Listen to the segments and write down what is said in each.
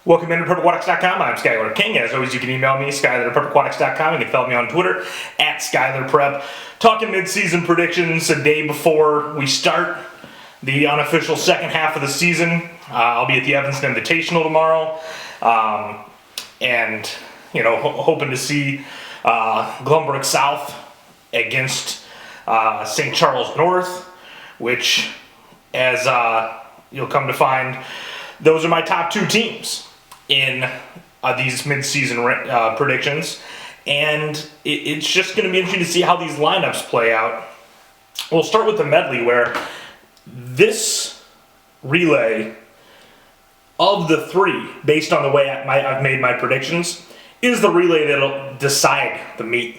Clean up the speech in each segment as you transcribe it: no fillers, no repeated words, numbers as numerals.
Welcome into PurpleAquatics.com. I'm Skylar King. As always, you can email me, Skylar@PurpleAquatics.com. You can follow me on Twitter, @SkylarPrep. Talking mid-season predictions a day before we start the unofficial second half of the season. I'll be at the Evanston Invitational tomorrow. And, hoping to see Glenbrook South against St. Charles North, which, as you'll come to find, those are my top two teams in these mid-season predictions, and it's just going to be interesting to see how these lineups play out. We'll start with the medley, where this relay of the three, based on the way I've made my predictions, is the relay that'll decide the meet.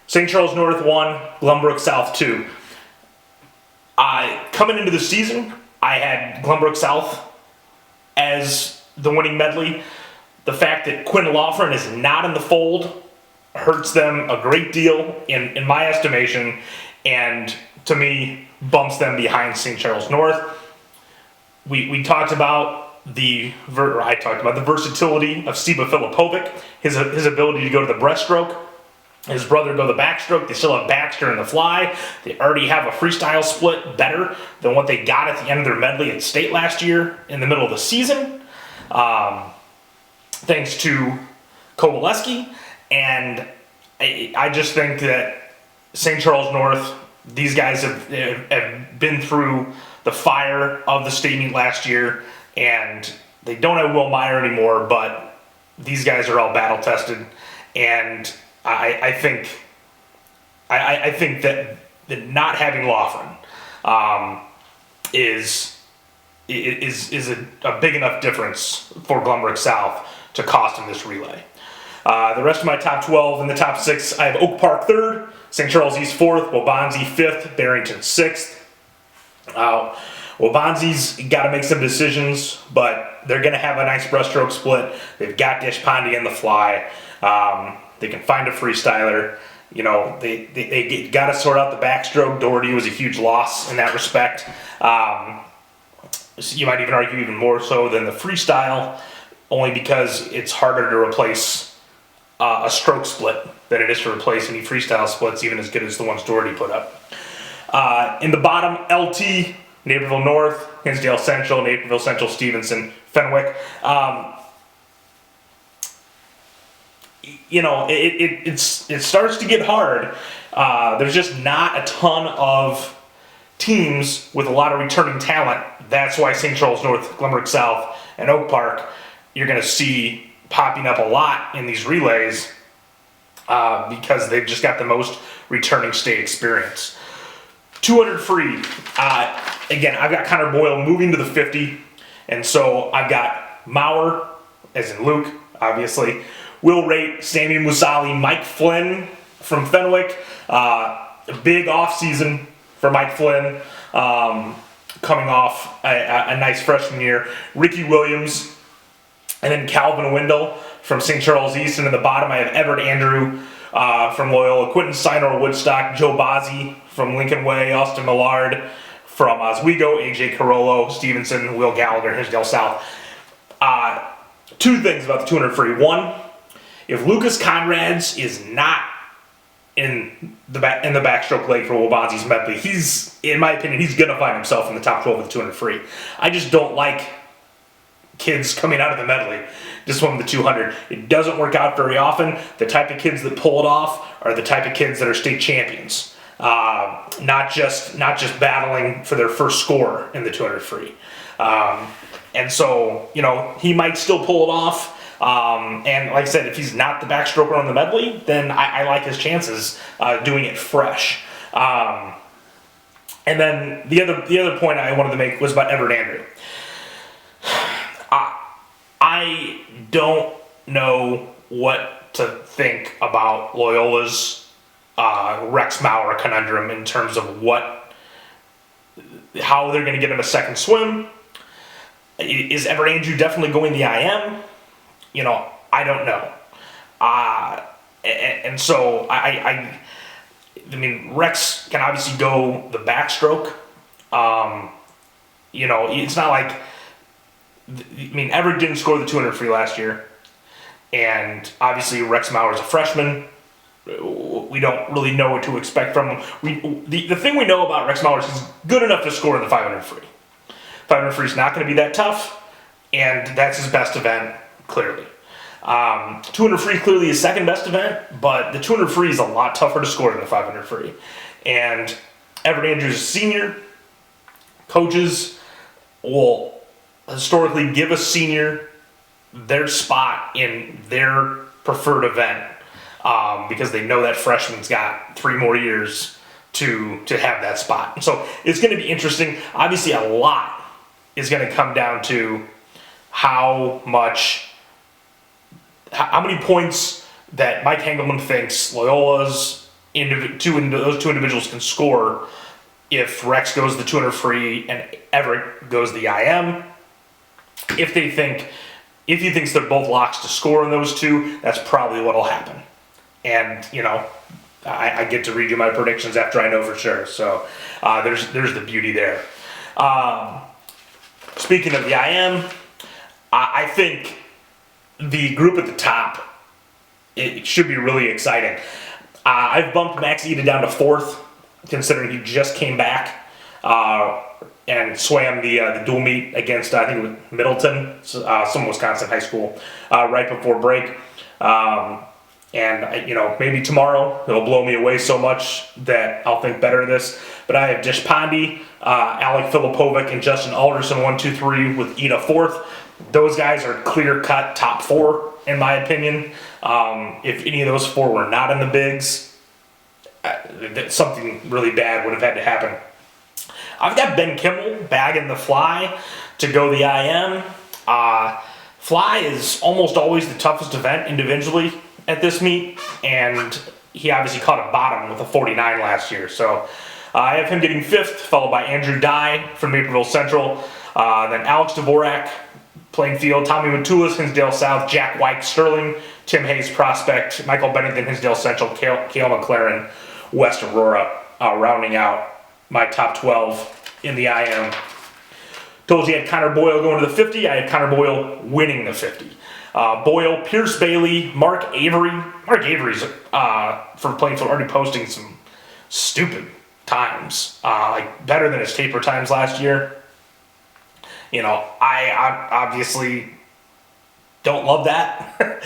St. Charles North 1, Glenbrook South 2. Coming into the season, I had Glenbrook South as the winning medley. The fact that Quinn Laughlin is not in the fold hurts them a great deal in my estimation, and to me bumps them behind St. Charles North. I talked about the versatility of Stipa Filipovic, his ability to go to the breaststroke, his brother go to the backstroke. They still have Baxter in the fly. They already have a freestyle split better than what they got at the end of their medley at state last year in the middle of the season, thanks to Kowaleski. And I just think that St. Charles North, these guys have been through the fire of the state meet last year, and they don't have Will Meyer anymore, but these guys are all battle tested, and I think that not having Laughlin is a big enough difference for Glenbrook South to cost them this relay. The rest of my top 12 and the top 6, I have Oak Park 3rd, St. Charles East 4th, Waubonsie 5th, Barrington 6th. Waubonsie's got to make some decisions, but they're going to have a nice breaststroke split. They've got Dish Pondy in the fly. They can find a freestyler. They got to sort out the backstroke. Doherty was a huge loss in that respect. You might even argue even more so than the freestyle, only because it's harder to replace a stroke split than it is to replace any freestyle splits, even as good as the ones Doherty put up. In the bottom, LT, Naperville North, Hinsdale Central, Naperville Central, Stevenson, Fenwick. It starts to get hard. There's just not a ton of teams with a lot of returning talent. That's why St. Charles North, Glenbrook South, and Oak Park you're going to see popping up a lot in these relays because they've just got the most returning state experience. 200 free. Again, I've got Connor Boyle moving to the 50, and so I've got Maurer, as in Luke, obviously, Will Rate, Sammy Musali, Mike Flynn from Fenwick. A big offseason for Mike Flynn, coming off a nice freshman year. Ricky Williams, and then Calvin Wendell from St. Charles East. And in the bottom, I have Everett Andrew from Loyola, Quentin Sinor, Woodstock, Joe Bazzi from Lincoln Way, Austin Millard from Oswego, AJ Carollo, Stevenson, Will Gallagher, Hinsdale South. Two things about the 200 free. One, if Lucas Conrads is not in the backstroke leg for Waubonsie's medley, in my opinion, he's going to find himself in the top 12 with the 200 free. I just don't like kids coming out of the medley just swim the 200. It doesn't work out very often. The type of kids that pull it off are the type of kids that are state champions, not just battling for their first score in the 200 free. And so, he might still pull it off. And like I said, if he's not the backstroker on the medley, then I like his chances doing it fresh. And then the other point I wanted to make was about Everett Andrew. I don't know what to think about Loyola's Rex Maurer conundrum in terms of how they're going to get him a second swim. Is Everett Andrew definitely going the IM? I don't know. And so I mean, Rex can obviously go the backstroke. It's not like I mean, Everett didn't score the 200 free last year, and obviously Rex Mauer's a freshman. We don't really know what to expect from him. The thing we know about Rex Mauer is he's good enough to score in the 500 free. 500 free is not going to be that tough, and that's his best event, clearly. 200 free clearly his second best event, but the 200 free is a lot tougher to score than the 500 free. And Everett Andrews is a senior. Coaches will historically give a senior their spot in their preferred event because they know that freshman's got 3 more years to have that spot. So it's going to be interesting. Obviously, a lot is going to come down to how many points that Mike Hengelman thinks Loyola's those two individuals can score if Rex goes the 200 free and Everett goes the IM. If he thinks they're both locks to score in those two, that's probably what'll happen. And I get to read you my predictions after I know for sure. So there's the beauty there. Speaking of the IM, I think the group at the top, it should be really exciting. I've bumped Max Eda down to 4th, considering he just came back and swam the dual meet against, I think it was Middleton, some Wisconsin high school, right before break. And maybe tomorrow it'll blow me away so much that I'll think better of this. But I have Deshpande, Alec Filipovic, and Justin Alderson 1, 2, 3 with Eda 4th. Those guys are clear-cut top 4 in my opinion. If any of those 4 were not in the bigs, something really bad would have had to happen. I've got Ben Kimmel bagging the fly to go the IM. Fly is almost always the toughest event individually at this meet, and he obviously caught a bottom with a 49 last year. So I have him getting 5th, followed by Andrew Dye from Naperville Central, then Alex Dvorak, Plainfield, Tommy Matulas, Hinsdale South, Jack White, Sterling, Tim Hayes, Prospect, Michael Bennington, Hinsdale Central, Cale McLaren, West Aurora, rounding out my top 12 in the IM. Told you I had Connor Boyle going to the 50. I had Connor Boyle winning the 50. Boyle, Pierce Bailey, Mark Avery. Mark Avery's from Plainfield already posting some stupid times, better than his taper times last year. I obviously don't love that,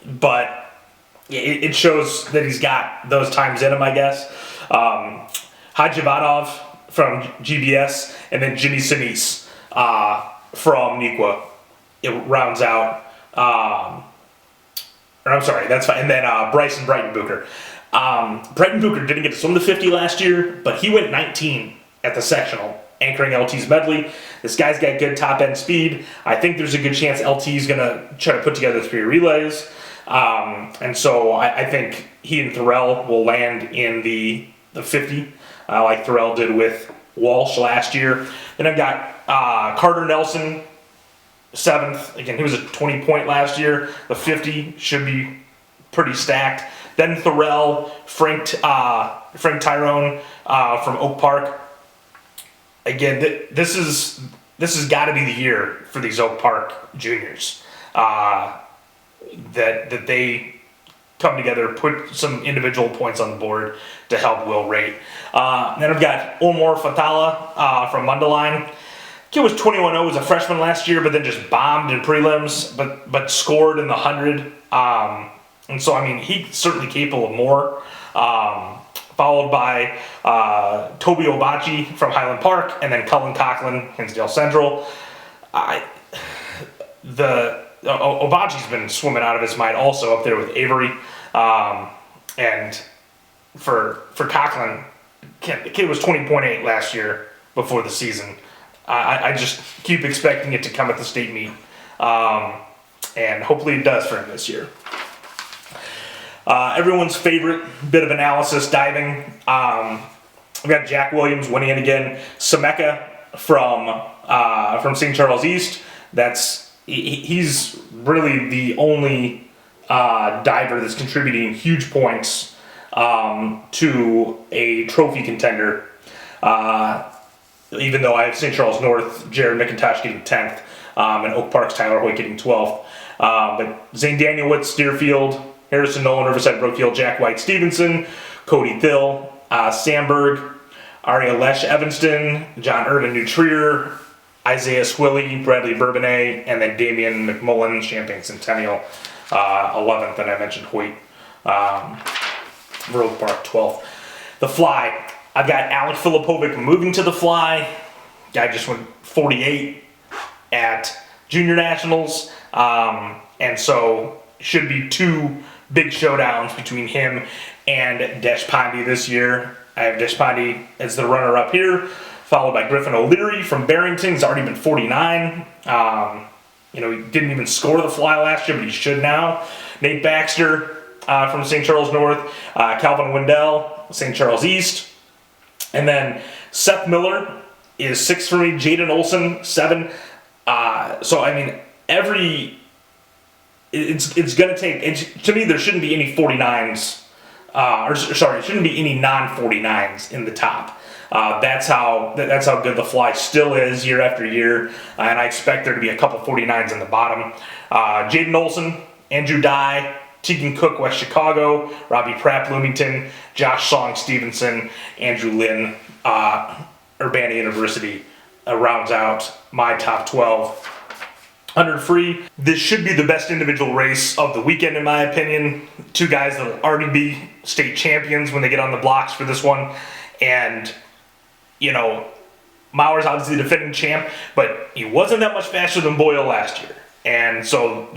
but it shows that he's got those times in him, I guess. Hadjivanov from GBS, and then Jimmy Sinise from Neuqua. It rounds out, that's fine. And then Bryson Breitenbucher. Breitenbucher didn't get to swim the 50 last year, but he went 19 at the sectional, anchoring LT's medley. This guy's got good top-end speed. I think there's a good chance LT's going to try to put together 3 relays. And so I think he and Thorell will land in the 50, like Thorell did with Walsh last year. Then I've got Carter Nelson, 7th. Again, he was a 20-point last year. The 50 should be pretty stacked. Then Thorell, Frank Tyrone from Oak Park. Again, this has got to be the year for these Oak Park juniors. That they come together, put some individual points on the board to help Will Rate. Then I've got Omar Fatala from Mundelein. Kid was 21-0 as a freshman last year, but then just bombed in prelims, but scored in the 100. And so, he's certainly capable of more. Followed by Toby Obachi from Highland Park, and then Cullen Coughlin, Hinsdale Central. Obachi's been swimming out of his mind also up there with Avery. And for Coughlin, the kid was 20.8 last year before the season. I just keep expecting it to come at the state meet. And hopefully it does for him this year. Everyone's favorite bit of analysis, diving. We've got Jack Williams winning it again. Semeka from St. Charles East. He's really the only diver that's contributing huge points to a trophy contender. even though I have St. Charles North, Jared McIntosh getting 10th, and Oak Park's Tyler Hoyt getting 12th. But Zane Danielwitz, Deerfield, Harrison Nolan, Riverside Brookfield, Jack White Stevenson, Cody Thill, Sandberg, Aria Lesh Evanston, John Irvin New Trier, Isaiah Swilly, Bradley Bourbonnais, and then Damian McMullen, Champaign Centennial, 11th, and I mentioned Hoyt, Oak Park, 12th. The fly, I've got Alec Filipovic moving to the fly. Guy just went 48 at Junior Nationals, and so should be two big showdowns between him and Deshpande this year. I have Deshpande as the runner-up here, followed by Griffin O'Leary from Barrington. He's already been 49. He didn't even score the fly last year, but he should now. Nate Baxter from St. Charles North, Calvin Wendell, St. Charles East. And then Seth Miller is 6 for me, Jaden Olson, 7. It's going to take, to me, there shouldn't be any 49s, it shouldn't be any non-49s in the top. That's how good the fly still is year after year, and I expect there to be a couple 49s in the bottom. Jaden Olson, Andrew Dye, Tegan Cook, West Chicago, Robbie Pratt, Bloomington, Josh Song, Stevenson, Andrew Lynn, Urbana University rounds out my top 12. 100 free. This should be the best individual race of the weekend, in my opinion. Two guys that will already be state champions when they get on the blocks for this one. And, Maurer's obviously the defending champ, but he wasn't that much faster than Boyle last year. And so,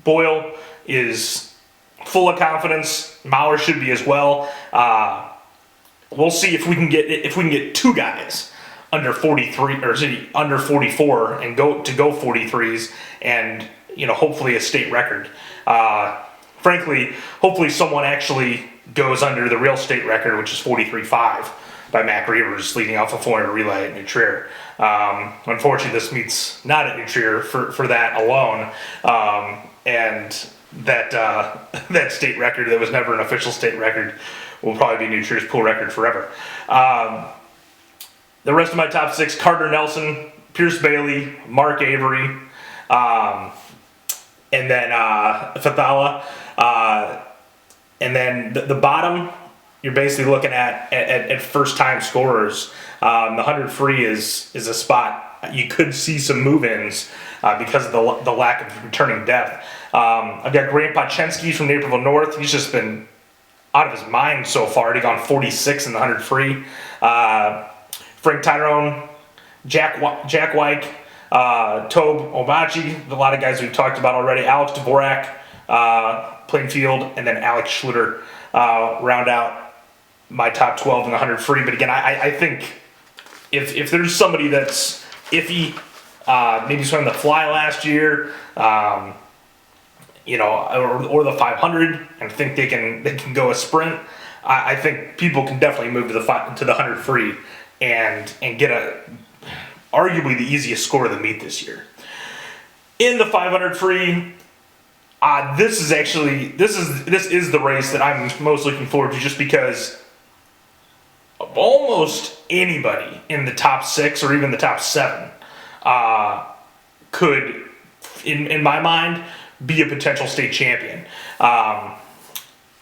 Boyle is full of confidence. Maurer should be as well. We'll see if we can get two guys under 43 or under 44 and go 43s, and hopefully a state record. Frankly, hopefully someone actually goes under the real state record, which is 43.5 by Mac Reavers, leading off a 400 relay at New Trier. Unfortunately, this meets not at New Trier for that alone, and that state record that was never an official state record will probably be New Trier's pool record forever. The rest of my top 6, Carter Nelson, Pierce Bailey, Mark Avery, and then Fathala. And then the bottom, you're basically looking at first-time scorers. The 100 free is a spot you could see some move-ins because of the lack of returning depth. I've got Grant Podchensky from Naperville North. He's just been out of his mind so far. He's gone 46 in the 100 free. Frank Tyrone, Jack White, Tobe Obachi, a lot of guys we've talked about already. Alex Dvorak, Plainfield, and then Alex Schluter round out my top 12 in the 100 free. But again, I think if there's somebody that's iffy, maybe swam the fly last year, or the 500, and think they can go a sprint, I think people can definitely move to the 100 free and get arguably the easiest score of the meet this year. In the 500 free, this is the race that I'm most looking forward to, just because almost anybody in the top 6 or even the top 7 could, in my mind, be a potential state champion.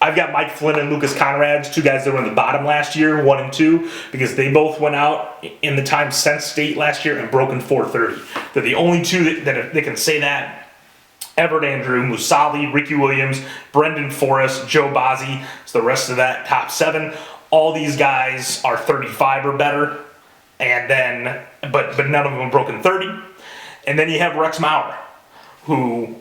I've got Mike Flynn and Lucas Conrads, two guys that were in the bottom last year, 1 and 2, because they both went out in the time since state last year and broken 4:30. They're the only two that can say that. Everett Andrew, Musali, Ricky Williams, Brendan Forrest, Joe Bazzi. So the rest of that top 7, all these guys are 35 or better, and then but none of them broken 30. And then you have Rex Maurer, who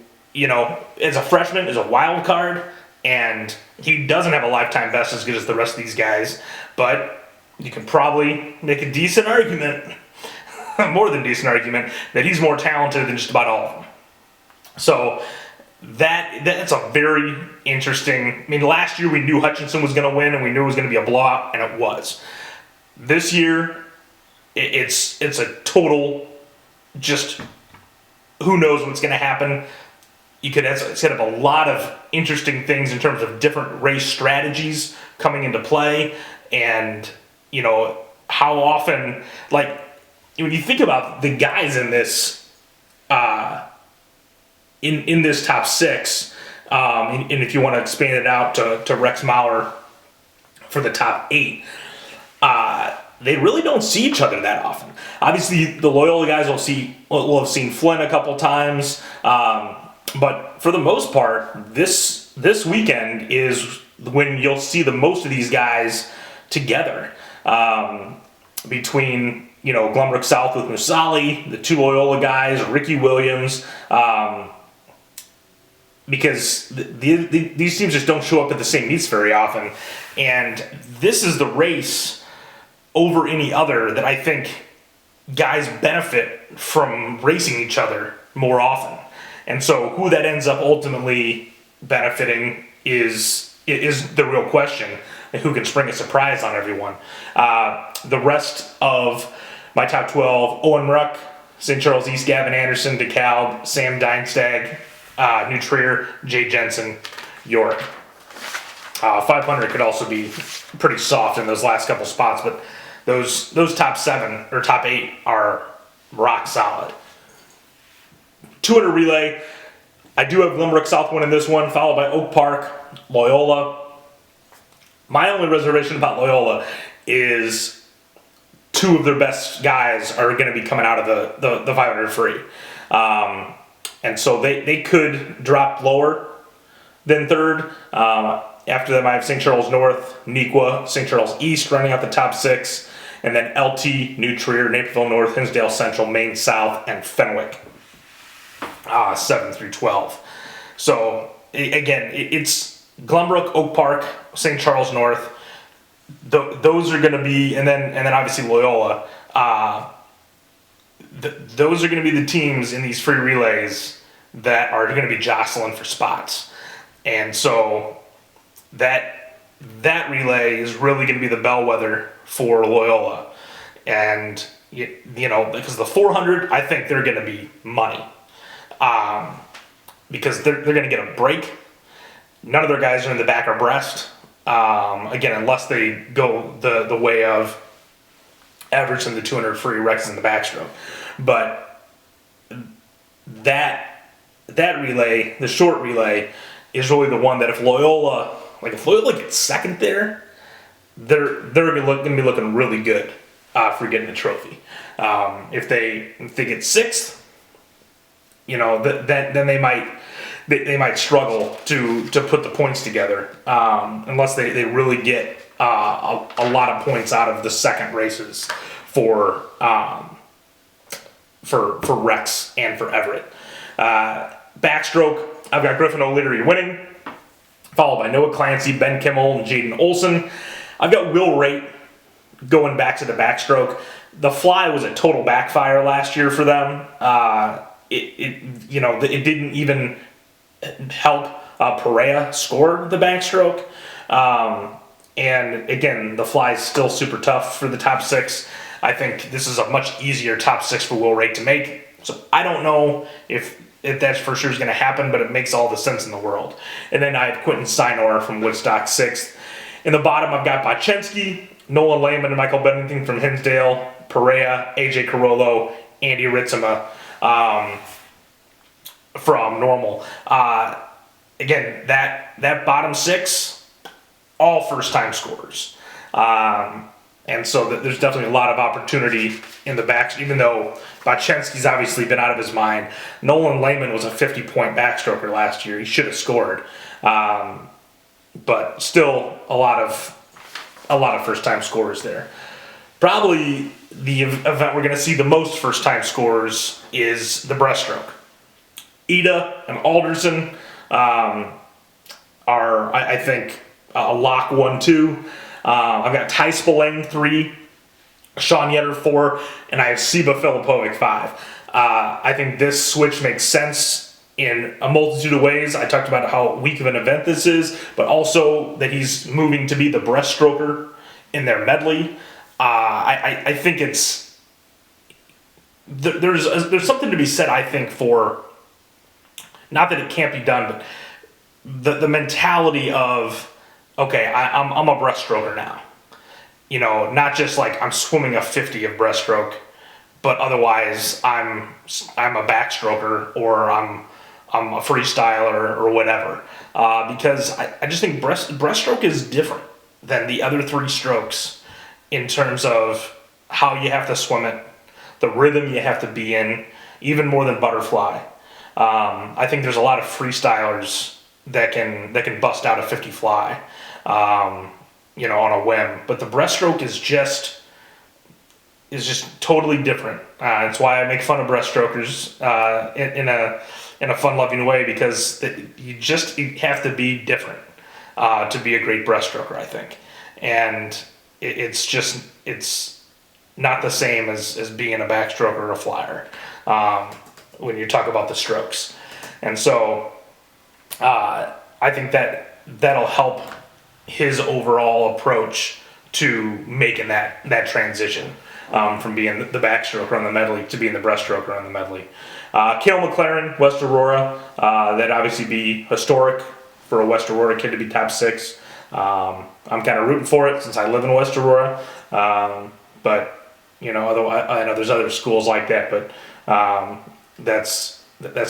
as a freshman is a wild card. And he doesn't have a lifetime best as good as the rest of these guys, but you can probably make a decent argument, more than decent argument, that he's more talented than just about all of them. So that's a very interesting. Last year we knew Hutchinson was going to win, and we knew it was going to be a blowout, and it was. This year, it's a total, just who knows what's going to happen. You could set up a lot of interesting things in terms of different race strategies coming into play, and how often, like, when you think about the guys in this, in this top six, and if you want to expand it out to Rex Maurer for the top eight, they really don't see each other that often. Obviously, the Loyola guys will have seen Flynn a couple times, but for the most part, this weekend is when you'll see the most of these guys together. Between Glenbrook South with Musali, the two Loyola guys, Ricky Williams, because these teams just don't show up at the same meets very often, and this is the race over any other that I think guys benefit from racing each other more often. And so who that ends up ultimately benefiting is the real question, and who can spring a surprise on everyone. The rest of my top 12, Owen Ruck, St. Charles East, Gavin Anderson, DeKalb, Sam Dienstag, New Trier, Jay Jensen, York. 500 could also be pretty soft in those last couple spots, but those top 7 or top 8 are rock solid. 200 relay, I do have Glenbrook South winning this one, followed by Oak Park, Loyola. My only reservation about Loyola is 2 of their best guys are going to be coming out of the 500 free. And so they could drop lower than third. After them, I have St. Charles North, Neuqua, St. Charles East running out the top 6, and then LT, New Trier, Naperville North, Hinsdale Central, Maine South, and Fenwick, 7 through 12. So, again, it's Glenbrook, Oak Park, St. Charles North. Those are going to be, and then obviously Loyola. Those are going to be the teams in these free relays that are going to be jostling for spots. And so that relay is really going to be the bellwether for Loyola. And, because the 400, I think they're going to be money. Because they're going to get a break. None of their guys are in the back or breast. Again, unless they go the way of averaging the 200 free Rex in the backstroke. But that relay, the short relay, is really the one that if Loyola gets second there, they're going to be looking really good for getting the trophy. If they get sixth, then they might struggle to put the points together unless they really get a lot of points out of the second races for Rex and for Everett. Backstroke, I've got Griffin O'Leary winning, followed by Noah Clancy, Ben Kimmel, and Jaden Olson. I've got Will Rate going back to the backstroke. The fly was a total backfire last year for them. It didn't even help Perea score the backstroke. And again, the fly is still super tough for the top 6. I think this is a much easier top 6 for Will Rate to make. So I don't know if that for sure is going to happen, but it makes all the sense in the world. And then I have Quentin Steinor from Woodstock 6th. In the bottom, I've got Bachensky, Nolan Lehman, and Michael Bennington from Hinsdale, Perea, AJ Carollo, Andy Ritzema from Normal. Again, that bottom 6, all first-time scorers. And so there's definitely a lot of opportunity in the backs, even though Bachensky's obviously been out of his mind. Nolan Lehman was a 50-point backstroker last year. He should have scored. But still a lot of first-time scorers there. Probably the event we're going to see the most first-time scorers is the breaststroke. Ida and Alderson are, I think, a lock 1-2. I've got Ty Spillane 3, Sean Yetter 4, and I have Seba Filipovic 5. I think this switch makes sense in a multitude of ways. I talked about how weak of an event this is, but also that he's moving to be the breaststroker in their medley. I think it's there's something to be said, I think, for not that it can't be done, but the mentality of, okay, I'm a breaststroker now. not just like I'm swimming a 50 of breaststroke, but otherwise I'm a backstroker or I'm a freestyler or whatever. Because I just think breaststroke is different than the other three strokes in terms of how you have to swim it, the rhythm you have to be in, even more than butterfly. I think there's a lot of freestylers that can bust out a 50 fly, on a whim. But the breaststroke is just totally different. It's why I make fun of breaststrokers in a fun-loving way, because you have to be different to be a great breaststroker, I think. And it's not the same as being a backstroker or a flyer when you talk about the strokes. And so I think that'll help his overall approach to making that transition from being the backstroker on the medley to being the breaststroker on the medley. Cale McLaren, West Aurora, that'd obviously be historic for a West Aurora kid to be top 6. I'm kind of rooting for it since I live in West Aurora, but otherwise, I know there's other schools like that, but that's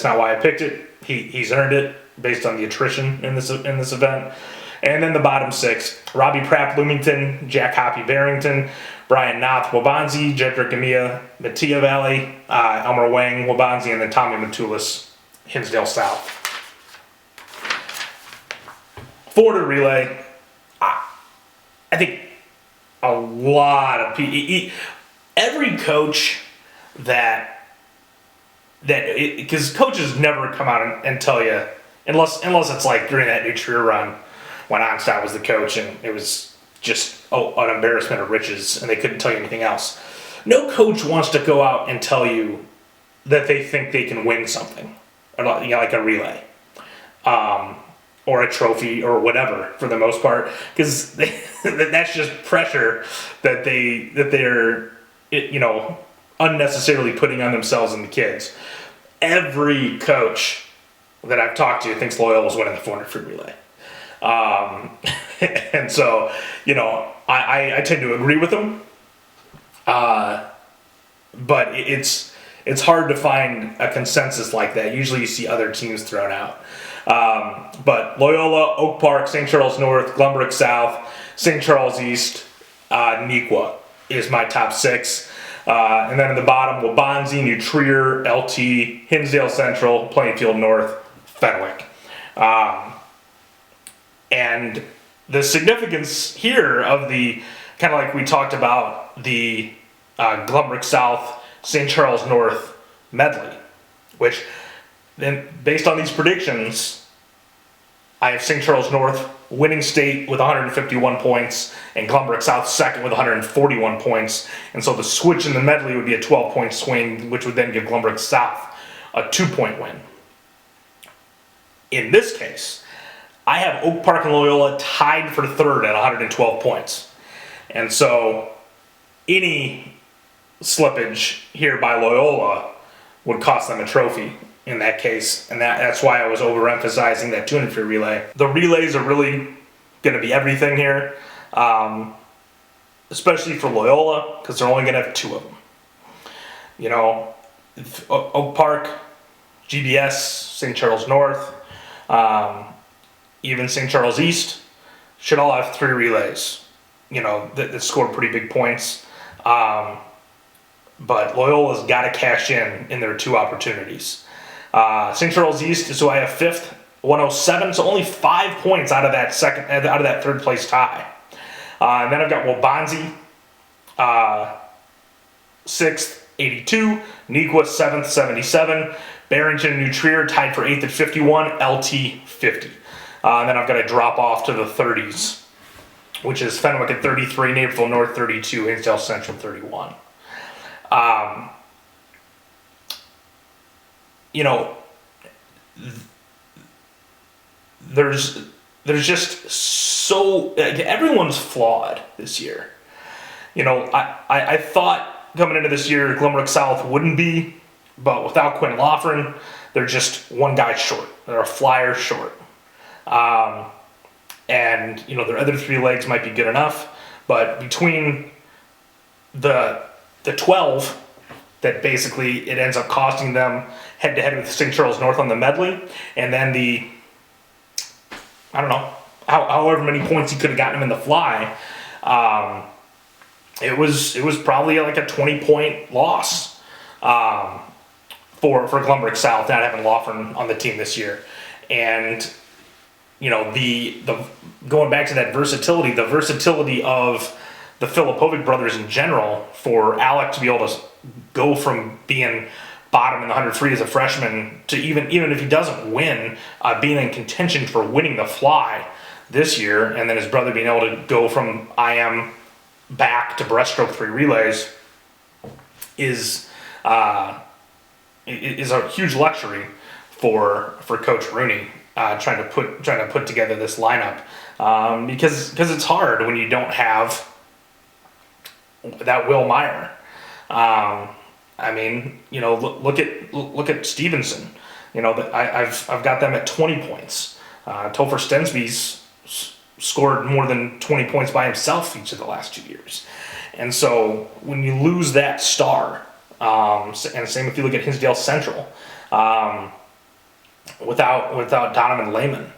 not why I picked it. He's earned it based on the attrition in this event. And then the bottom 6: Robbie Pratt, Bloomington; Jack Hoppy, Barrington; Brian Knopf, Waubonsie; Jedrick Amia, Metea Valley; Elmer Wang, Waubonsie; and then Tommy Matulis, Hinsdale South. For the relay, I think a lot of people, every coach because coaches never come out and tell you, unless it's like during that New Trier run when Onstad was the coach and it was just an embarrassment of riches and they couldn't tell you anything else. No coach wants to go out and tell you that they think they can win something, or like a relay, or a trophy or whatever, for the most part, because that's just pressure that they're unnecessarily putting on themselves and the kids. Every coach that I've talked to thinks Loyola's winning the 400 free relay. And so, I tend to agree with them. But it's hard to find a consensus like that. Usually you see other teams thrown out. But Loyola, Oak Park, St. Charles North, Glenbrook South, St. Charles East, Neuqua is my top 6. And then in the bottom, Waubonsie, New Trier, LT, Hinsdale Central, Plainfield North, Fenwick. And the significance here of the, kind of like we talked about, the Glenbrook South, St. Charles North medley, which then, based on these predictions, I have St. Charles North winning state with 151 points and Glenbrook South second with 141 points. And so the switch in the medley would be a 12-point swing, which would then give Glenbrook South a 2-point win. In this case, I have Oak Park and Loyola tied for third at 112 points. And so any slippage here by Loyola would cost them a trophy in that case, and that's why I was overemphasizing that 200 free relay. The relays are really going to be everything here, especially for Loyola, because they're only going to have 2 of them. Oak Park, GBS, St. Charles North, even St. Charles East should all have 3 relays, that scored pretty big points. But Loyola's got to cash in their 2 opportunities. St. Charles East is who I have 5th, 107, so only 5 points out of that third place tie. And then I've got Waubonsie, 6th, 82, Neuqua 7th, 77, Barrington and New Trier tied for 8th at 51, LT 50. And then I've got to drop off to the 30s, which is Fenwick at 33, Naperville North 32, Hinsdale Central 31. There's just so, everyone's flawed this year. I thought coming into this year Glenbrook South wouldn't be, but without Quinn Loughran, they're just one guy short. They're a flyer short. And their other 3 legs might be good enough, But between the 12 that basically it ends up costing them head-to-head with St. Charles North on the medley, and then the, I don't know, however many points he could have gotten him in the fly, it was probably like a 20-point loss for Glenbrook South not having Lawford on the team this year. And you know, the going back to that versatility, the versatility of the Filipovic brothers in general, for Alec to be able to go from being bottom in the 100 free as a freshman to even if he doesn't win, being in contention for winning the fly this year, and then his brother being able to go from IM back to breaststroke 3 relays is a huge luxury for Coach Rooney, trying to put together this lineup, because it's hard when you don't have that Will Meyer. I mean, you know, look at Stevenson. You know, I've got them at 20 points. Topher Stensby's scored more than 20 points by himself each of the last 2 years. And so when you lose that star, and same if you look at Hinsdale Central, without Donovan Lehman,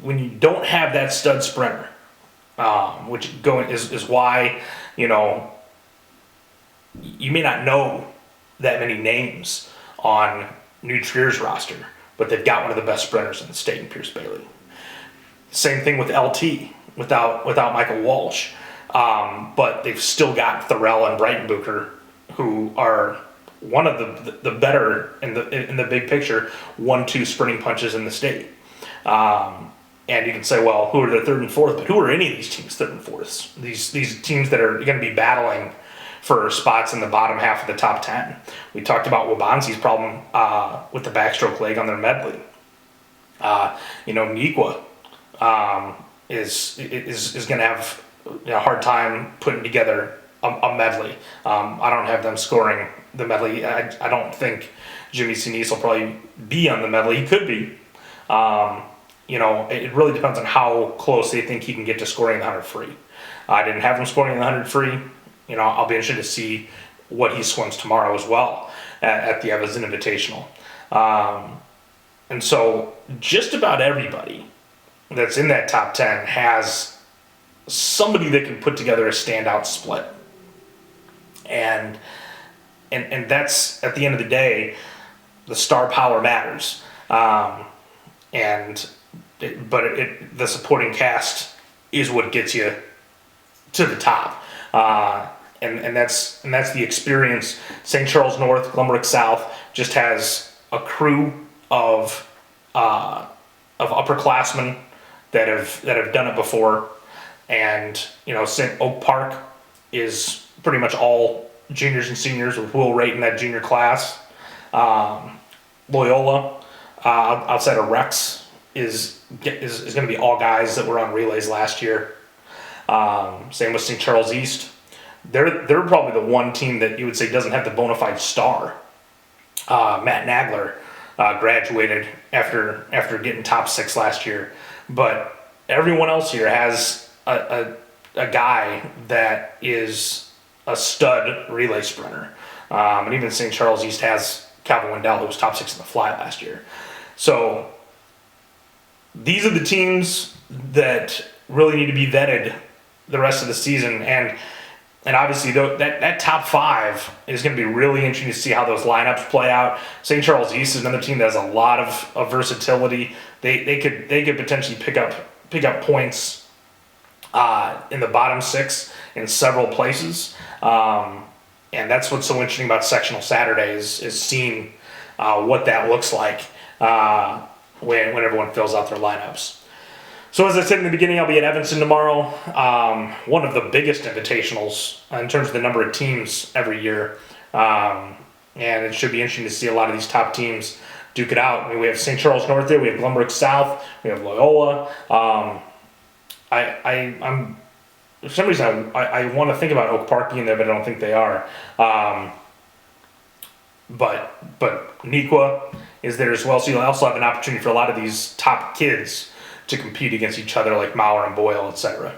when you don't have that stud sprinter, which is why, you know, you may not know that many names on New Trier's roster, but they've got one of the best sprinters in the state in Pierce Bailey. Same thing with LT without Michael Walsh, but they've still got Thorell and Breitenbucher, who are one of the better in the big picture 1-2 sprinting punches in the state. And you can say, well, who are the third and fourth? But who are any of these teams third and fourths? These teams that are going to be battling for spots in the bottom half of the top 10. We talked about Wabansi's problem with the backstroke leg on their medley. You know, Nikwa is going to have a hard time putting together a medley. I don't have them scoring the medley. I don't think Jimmy Sinise will probably be on the medley. He could be. You know, it really depends on how close they think he can get to scoring the 100 free. I didn't have him scoring the 100 free. You know, I'll be interested to see what he swims tomorrow as well at the Evanston Invitational. And so just about everybody that's in that top 10 has somebody that can put together a standout split. And that's, at the end of the day, the star power matters. The supporting cast is what gets you to the top. And that's the experience. St. Charles North, Glenbrook South just has a crew of upperclassmen that have done it before, and you know, St. Oak Park is pretty much all juniors and seniors with Will Rate in that junior class. Loyola, outside of Rex, is going to be all guys that were on relays last year. Same with St. Charles East. They're probably the one team that you would say doesn't have the bona fide star. Matt Nagler graduated after getting top 6 last year, but everyone else here has a guy that is a stud relay sprinter. And even St. Charles East has Calvin Wendell, who was top 6 in the fly last year. So these are the teams that really need to be vetted the rest of the season, and obviously that top 5 is going to be really interesting to see how those lineups play out. St. Charles East is another team that has a lot of versatility. They could potentially pick up points in the bottom 6 in several places, and that's what's so interesting about sectional Saturdays is seeing what that looks like when everyone fills out their lineups. So as I said in the beginning, I'll be at Evanston tomorrow, one of the biggest invitationals in terms of the number of teams every year, and it should be interesting to see a lot of these top teams duke it out. I mean, we have St. Charles North there, we have Glenbrook South, we have Loyola. I'm for some reason I want to think about Oak Park being there, but I don't think they are. But Nikwa is there as well, so you'll also have an opportunity for a lot of these top kids to compete against each other like Maurer and Boyle, etc.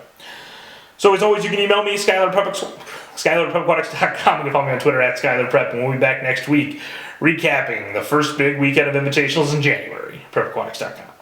So as always, you can email me, SkylerPrepAquatics.com. You can follow me on Twitter at SkylerPrep, and we'll be back next week recapping the first big weekend of invitationals in January. PrepAquatics.com.